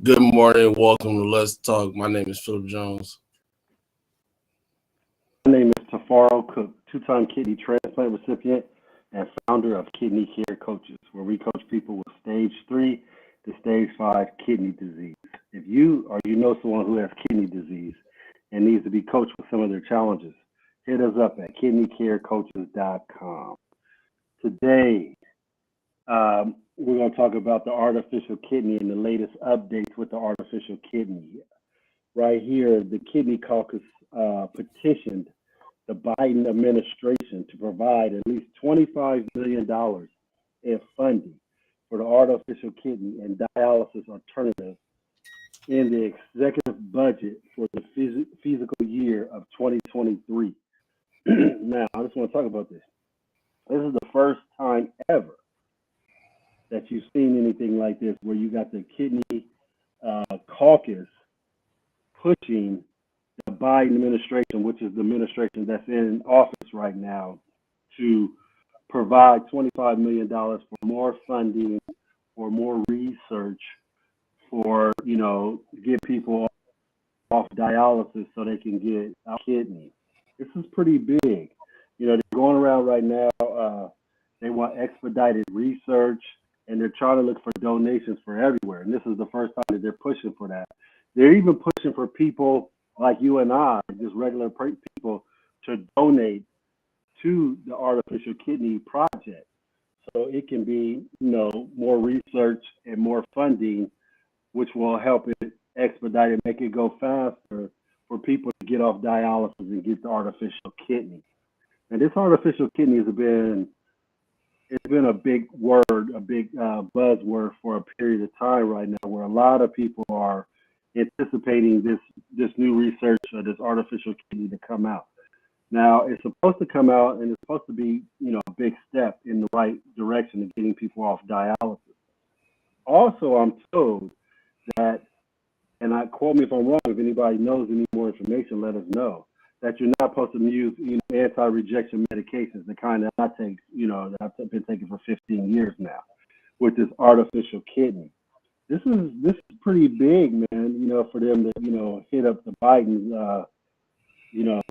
Good morning. Welcome to Let's Talk. My name is Philip Jones. My name is Tafaro Cook, two-time kidney transplant recipient and founder of Kidney Care Coaches, where we coach people with stage 3 to stage 5 kidney disease. If you or you know someone who has kidney disease and needs to be coached with some of their challenges, hit us up at kidneycarecoaches.com. Today, we're going to talk about the artificial kidney and the latest updates with the artificial kidney. Right here, the Kidney Caucus petitioned the Biden administration to provide at least $25 million in funding for the artificial kidney and dialysis alternative in the executive budget for the fiscal year of 2023. Now, I just want to talk about this. This is the first time ever that you've seen anything like this, where you got the Kidney Caucus pushing the Biden administration, which is the administration that's in office right now, to provide $25 million for more funding, for more research, for, get people off dialysis so they can get a kidney. This is pretty big. They're going around right now. They want expedited research, and they're trying to look for donations for everywhere. And this is the first time that they're pushing for that. They're even pushing for people like you and I, just regular people, to donate to the artificial kidney project, so it can be, more research and more funding, which will help it expedite it, make it go faster for people to get off dialysis and get the artificial kidney. And this artificial kidney it's been a big word, a big buzzword for a period of time right now, where a lot of people are anticipating this new research or this artificial kidney to come out. Now, it's supposed to come out, and it's supposed to be, a big step in the right direction of getting people off dialysis. Also, I'm told that, and I quote me if I'm wrong, if anybody knows any more information, let us know, that you're not supposed to use anti-rejection medications, the kind that I take, that I've been taking for 15 years now, with this artificial kidney. This is pretty big, man. For them to hit up the Biden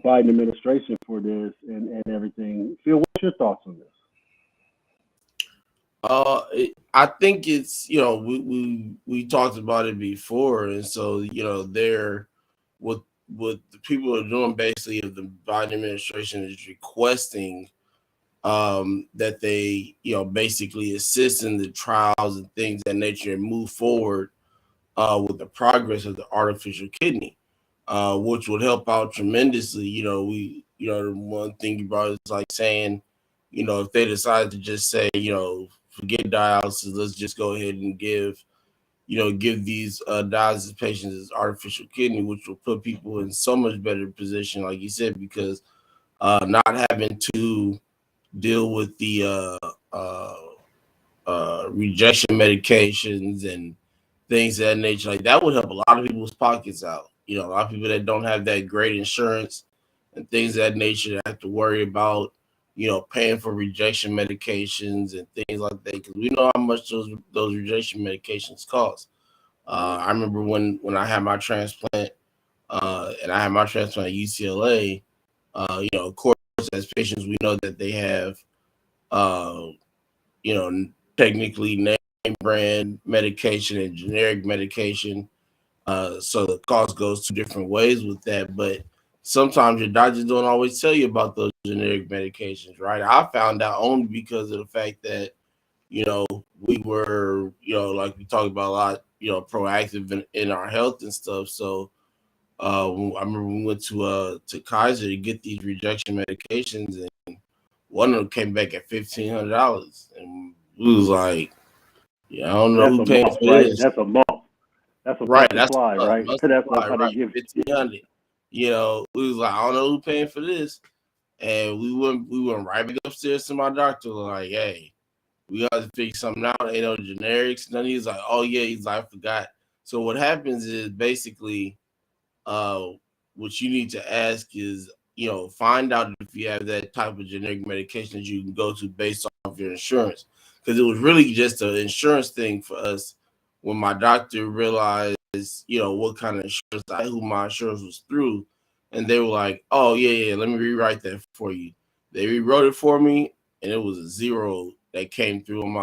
administration for this and everything. Phil, what's your thoughts on this? I think it's we talked about it before, and so they're what the people are doing basically, if the Biden administration is requesting that they basically assist in the trials and things of that nature and move forward with the progress of the artificial kidney, which would help out tremendously. The one thing about it is like saying, if they decide to just say, forget dialysis, let's just go ahead and give these dialysis patients this artificial kidney, which will put people in so much better position, like you said, because not having to deal with the rejection medications and things of that nature. Like, that would help a lot of people's pockets out. A lot of people that don't have that great insurance and things of that nature that have to worry about, paying for rejection medications and things like that, because we know how much those rejection medications cost. I remember when I had my transplant, and I had my transplant at UCLA. Of course, as patients, we know that they have, technically name brand medication and generic medication. So the cost goes two different ways with that. But sometimes your doctors don't always tell you about those generic medications, right? I found out only because of the fact that, we were, like we talked about a lot, proactive in our health and stuff. So I remember we went to Kaiser to get these rejection medications, and one of them came back at $1,500, and we was like, I don't know who paid for right? this. That's a month. That's a Right, month that's supply, right? must That's apply, how they right? give. 1,500. We was like, I don't know who paying for this, and we went right back upstairs to my doctor, like, hey, we got to figure something out. Ain't no generics. None. He's like, oh yeah. He's like, I forgot. So what happens is basically, what you need to ask is, find out if you have that type of generic medication that you can go to based off your insurance, because it was really just an insurance thing for us when my doctor realized what kind of insurance who my insurance was through, and they were like, "Oh yeah, let me rewrite that for you." They rewrote it for me, and it was a zero that came through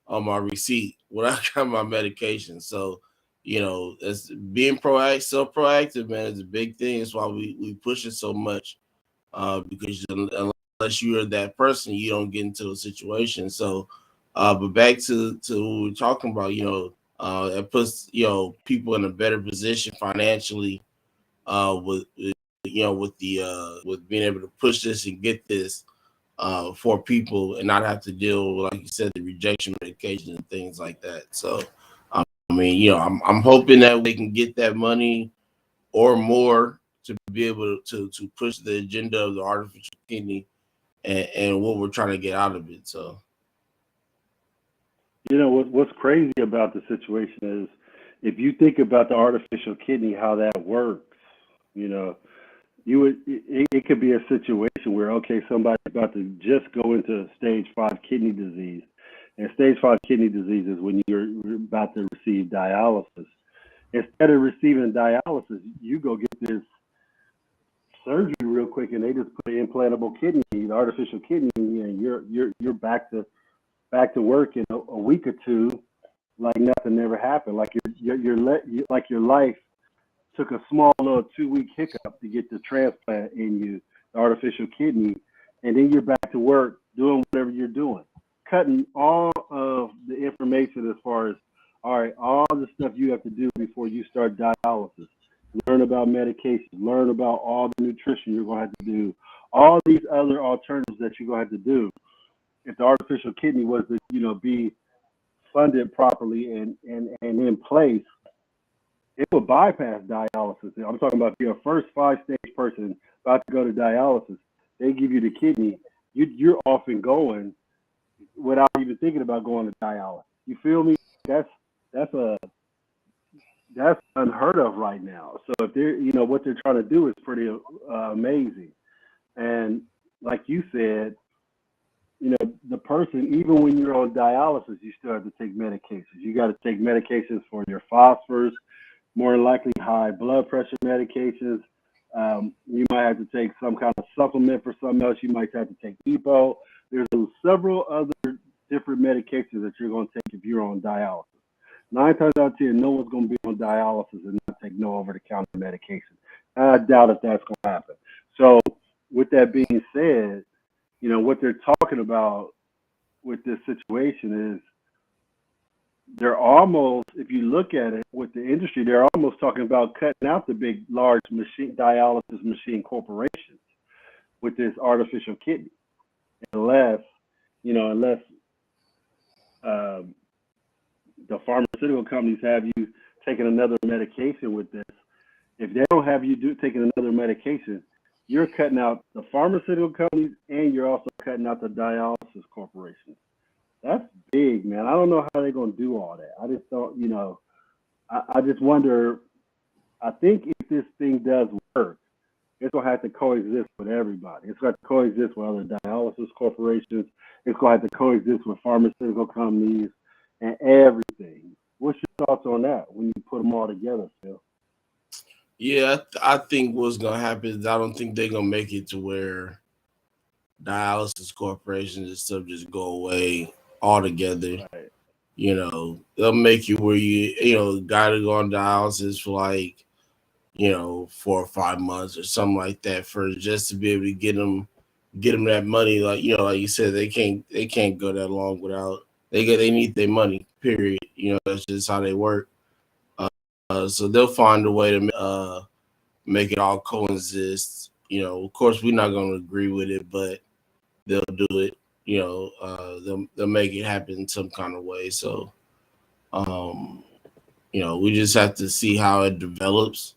on my receipt when I got my medication. So, it's being proactive, self-proactive, man, is a big thing. That's why we push it so much, because unless you are that person, you don't get into a situation. So, but back to what we're talking about, it puts people in a better position financially, with being able to push this and get this for people and not have to deal with, like you said, the rejection medication and things like that. So, I mean, I'm hoping that they can get that money or more to be able to push the agenda of the artificial kidney and what we're trying to get out of it. So, What's crazy about the situation is if you think about the artificial kidney, how that works. You know, it could be a situation where okay, somebody's about to just go into stage 5 kidney disease, and stage 5 kidney disease is when you're about to receive dialysis. Instead of receiving dialysis, you go get this surgery real quick, and they just put an implantable kidney, the artificial kidney, and you're back to work in a week or two, like nothing ever happened, like like your life took a small little 2-week hiccup to get the transplant in you, the artificial kidney, and then you're back to work doing whatever you're doing, cutting all of the information as far as all right, all the stuff you have to do before you start dialysis. Learn about medication, learn about all the nutrition you're gonna have to do, all these other alternatives that you're gonna have to do. If the artificial kidney was to, be funded properly and in place, it will bypass dialysis. I'm talking about if you're a first 5-stage person about to go to dialysis, they give you the kidney, you're off and going without even thinking about going to dialysis. You feel me? That's a that's unheard of right now. So if they're, what they're trying to do is pretty amazing. And like you said, the person, even when you're on dialysis, you still have to take medications. You got to take medications for your phosphorus, more likely high blood pressure medications. You might have to take some kind of supplement for something else. You might have to take EPO. There's several other different medications that you're going to take if you're on dialysis. 9 times out of 10, no one's going to be on dialysis and not take no over-the-counter medication. I doubt if that's going to happen. So, with that being said, what they're talking about with this situation is they're almost, if you look at it with the industry, they're almost talking about cutting out the big, large dialysis machine corporations with this artificial kidney, unless the pharmaceutical companies have you taking another medication with this. If they don't have you taking another medication, you're cutting out the pharmaceutical companies and you're also cutting out the dialysis corporations. That's big, man. I don't know how they're going to do all that. I just don't, I just wonder. I think if this thing does work, it's going to have to coexist with everybody. It's going to coexist with other dialysis corporations. It's going to have to coexist with pharmaceutical companies and everything. What's your thoughts on that when you put them all together, Phil? yeah, I think what's gonna happen is I don't think they're gonna make it to where dialysis corporations and stuff just go away altogether. Right. They'll make you where got to go on dialysis for like 4 or 5 months or something like that for just to be able to get them that money. Like like you said, they can't go that long without they need their money. Period. That's just how they work. So they'll find a way to make it all coexist. Of course, we're not going to agree with it, but they'll do it. They'll make it happen in some kind of way. So, we just have to see how it develops,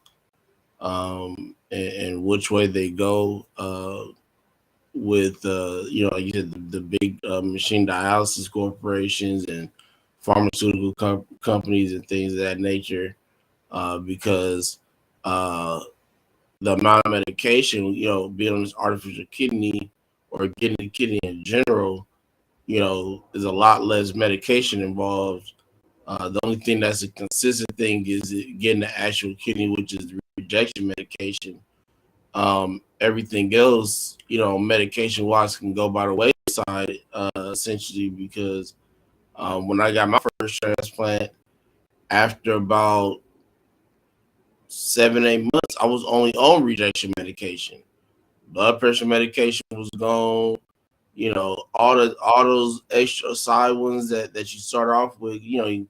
and which way they go with like you said, the big machine dialysis corporations and pharmaceutical companies and things of that nature, because the amount of medication, being on this artificial kidney or getting the kidney in general, is a lot less medication involved The only thing that's a consistent thing is getting the actual kidney, which is the rejection medication. Everything else, medication wise, can go by the wayside, essentially, because when I got my first transplant, after about 7, 8 months, I was only on rejection medication. Blood pressure medication was gone. All those extra side ones that you start off with. You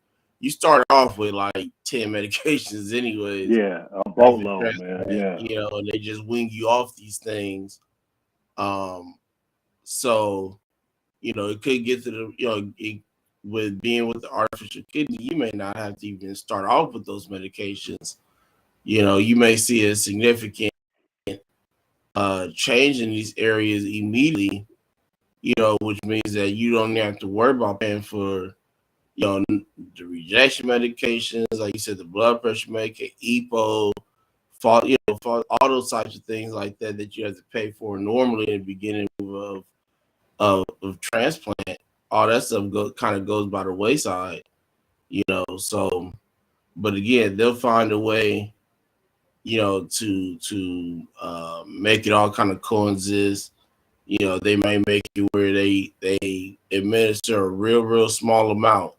start off with like 10 medications, anyways. Yeah, a After boatload, man. transplant, Yeah. and they just wing you off these things. So it could get to with being with the artificial kidney, you may not have to even start off with those medications. You may see a significant change in these areas immediately, which means that you don't have to worry about paying for, the rejection medications, like you said, the blood pressure medication, EPO, all those types of things like that you have to pay for normally in the beginning of transplant. All that stuff kind of goes by the wayside, So, but again, they'll find a way, to make it all kind of coexist. They may make it where they administer a real small amount.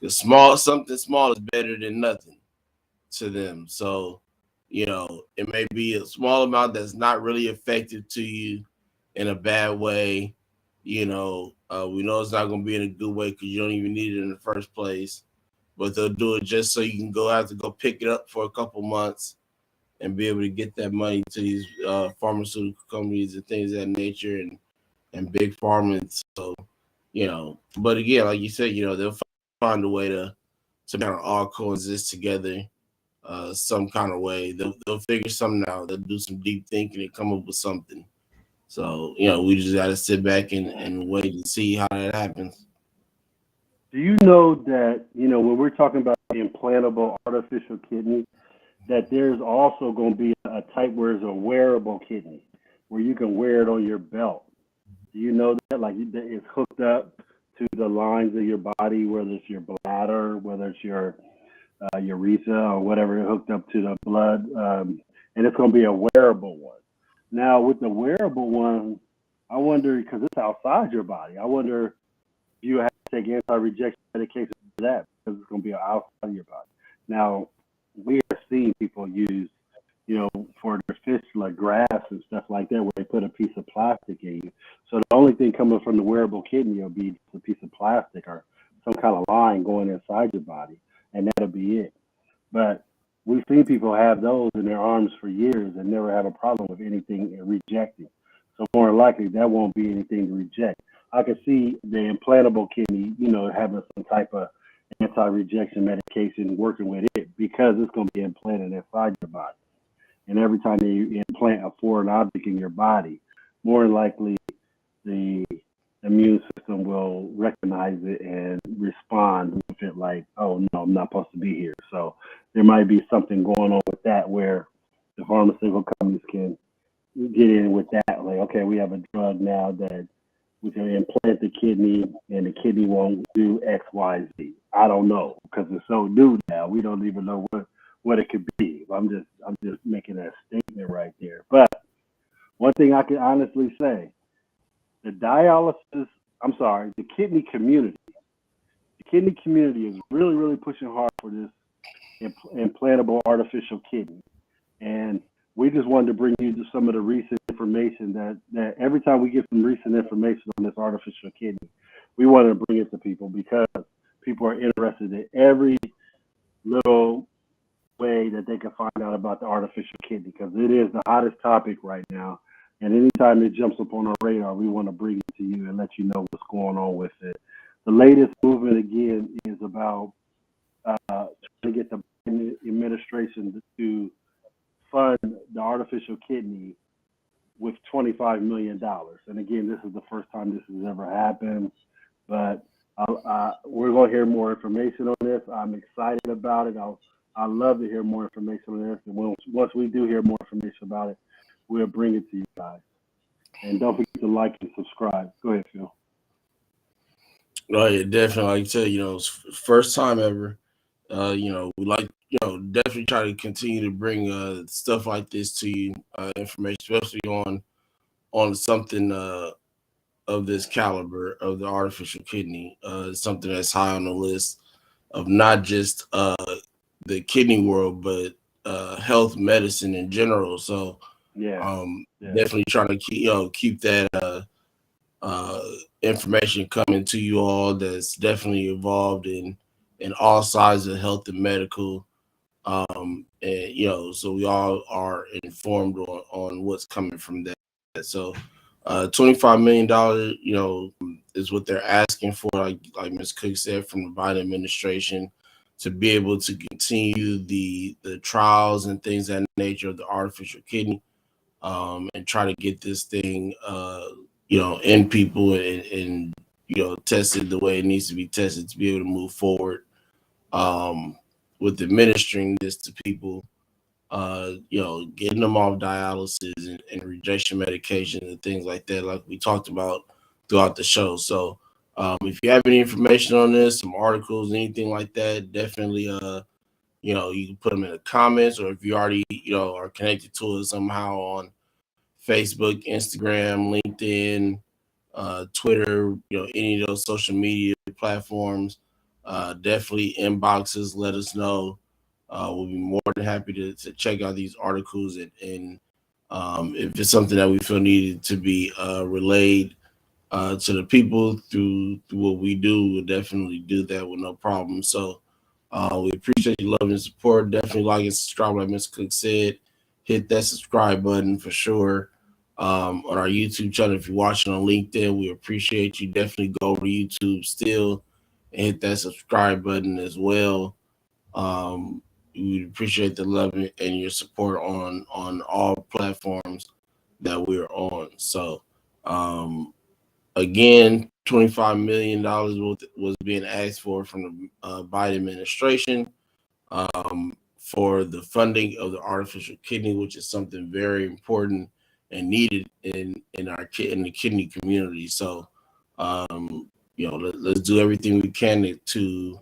Because something small is better than nothing to them. So, it may be a small amount that's not really effective to you in a bad way. We know it's not going to be in a good way because you don't even need it in the first place. But they'll do it just so you can have to go pick it up for a couple months and be able to get that money to these pharmaceutical companies and things of that nature, and big pharma. So, but again, like you said, they'll find a way to kind of all coexist together, some kind of way. They'll figure something out. They'll do some deep thinking and come up with something. So, we just got to sit back and wait and see how that happens. Do you know that, when we're talking about the implantable artificial kidney, that there's also going to be a type where it's a wearable kidney, where you can wear it on your belt? Do you know that? Like, it's hooked up to the lines of your body, whether it's your bladder, whether it's your urethra or whatever, hooked up to the blood, and it's going to be a wearable one. Now, with the wearable one, I wonder, because it's outside your body, I wonder if you have to take anti-rejection medication for that, because it's going to be outside of your body. Now, we are seeing people use, for their fistula, grafts and stuff like that, where they put a piece of plastic in you. So the only thing coming from the wearable kidney will be a piece of plastic or some kind of line going inside your body, and that'll be it. But we've seen people have those in their arms for years and never have a problem with anything rejecting. So more likely that won't be anything to reject. I could see the implantable kidney, having some type of anti-rejection medication working with it, because it's going to be implanted inside your body. And every time you implant a foreign object in your body, more than likely the immune system will recognize it and respond with it like, oh, no, I'm not supposed to be here. So there might be something going on with that, where the pharmaceutical companies can get in with that. Like, okay, we have a drug now that we can implant the kidney, and the kidney won't do X, Y, Z. I don't know, because it's so new now. We don't even know what it could be. I'm just making a statement right there. But one thing I can honestly say, the kidney community is really, really pushing hard for this implantable artificial kidney. And we just wanted to bring you just some of the recent information that every time we get some recent information on this artificial kidney, we want to bring it to people, because people are interested in every little way that they can find out about the artificial kidney, because it is the hottest topic right now. And anytime it jumps up on our radar, we want to bring it to you and let you know what's going on with it. The latest movement, again, is about trying to get the administration to fund the artificial kidney with $25 million. And again, this is the first time this has ever happened, but we're going to hear more information on this. I'm excited about it. I love to hear more information on this. And once we do hear more information about it, we'll bring it to you guys. And don't forget to like and subscribe. Go ahead, Phil. Oh yeah, definitely. Like I said, it's first time ever. We like, definitely try to continue to bring stuff like this to you, information, especially on something of this caliber of the artificial kidney, something that's high on the list of not just the kidney world, but health medicine in general. So Yeah, yeah, definitely trying to keep that uh, information coming to you all that's definitely involved in all sides of health and medical. And so we all are informed on what's coming from that. So $25 million, is what they're asking for, like Ms. Cook said, from the Biden administration, to be able to continue the trials and things of that nature of the artificial kidney, and try to get this thing, in people, and tested the way it needs to be tested to be able to move forward, um, with administering this to people, getting them off dialysis and rejection medication and things like that, like we talked about throughout the show. So, if you have any information on this, some articles, anything like that, definitely, you can put them in the comments, or if you already, are connected to us somehow on Facebook, Instagram, LinkedIn, Twitter, any of those social media platforms, definitely inboxes, let us know. We'll be more than happy to check out these articles, and if it's something that we feel needed to be relayed to the people through what we do, we'll definitely do that with no problem. So we appreciate your love and support. Definitely like and subscribe, like Mr. Cook said. Hit that subscribe button for sure. On our YouTube channel, if you're watching on LinkedIn, we appreciate you. Definitely go over to YouTube still and hit that subscribe button as well. We appreciate the love and your support on all platforms that we're on. So, again, $25 million was being asked for from the Biden administration, for the funding of the artificial kidney, which is something very important and needed in the kidney community. So, let's do everything we can to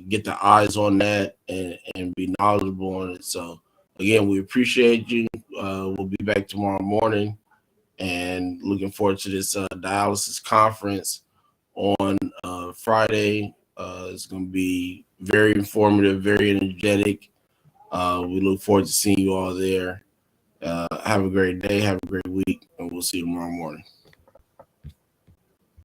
get the eyes on that, and be knowledgeable on it. So, again, we appreciate you. We'll be back tomorrow morning, and looking forward to this dialysis conference on Friday. It's going to be very informative, very energetic. We look forward to seeing you all there. Have a great day, have a great week, and we'll see you tomorrow morning.